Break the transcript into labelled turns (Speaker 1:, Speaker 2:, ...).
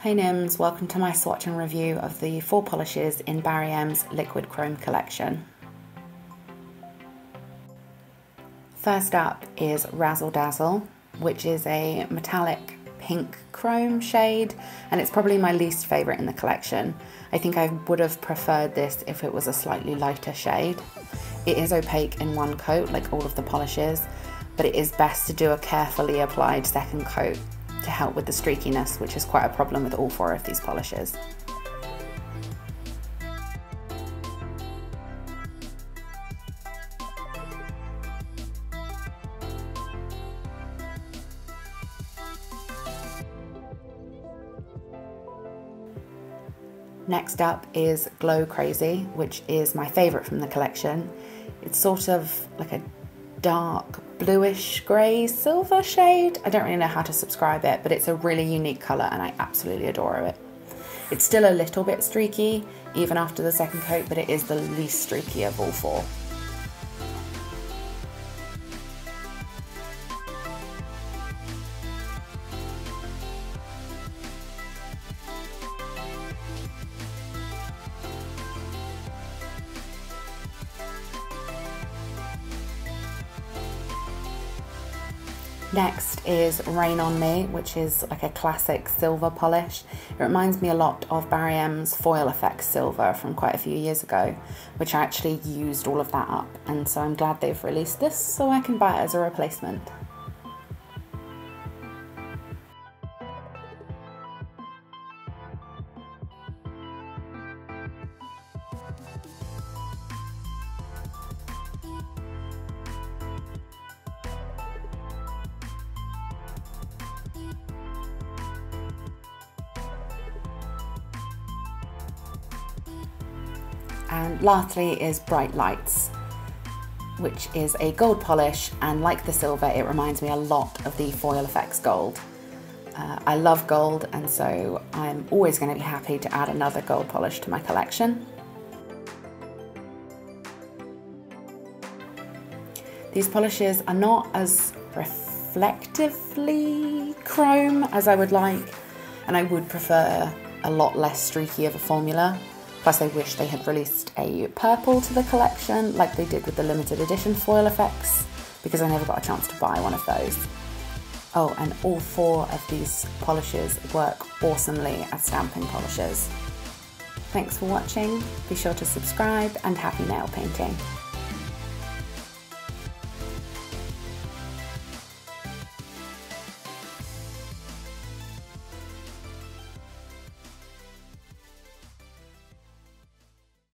Speaker 1: Hey Nims, welcome to my swatch and review of the 4 polishes in Barry M's Liquid Chrome collection. First up is Razzle Dazzle, which is a metallic pink chrome shade, and it's probably my least favourite in the collection. I think I would have preferred this if it was a slightly lighter shade. It is opaque in one coat, like all of the polishes, but it is best to do a carefully applied second coat to help with the streakiness, which is quite a problem with all 4 of these polishes. Next up is Glo Crazy, which is my favourite from the collection. It's sort of like a dark bluish grey silver shade. I don't really know how to describe it, but it's a really unique colour and I absolutely adore it. It's still a little bit streaky even after the second coat, but it is the least streaky of all 4. Next is Rain on Me, which is like a classic silver polish. It reminds me a lot of Barry M's Foil Effects Silver from quite a few years ago, which I actually used all of that up, and so I'm glad they've released this so I can buy it as a replacement. And lastly is Bright Lights, which is a gold polish, and like the silver it reminds me a lot of the Foil Effects Gold. I love gold, and so I'm always going to be happy to add another gold polish to my collection. These polishes are not as reflectively chrome as I would like, and I would prefer a lot less streaky of a formula. Plus I wish they had released a purple to the collection like they did with the limited edition Foil Effects, because I never got a chance to buy one of those. Oh, and all 4 of these polishes work awesomely as stamping polishes. Thanks for watching, be sure to subscribe, and happy nail painting.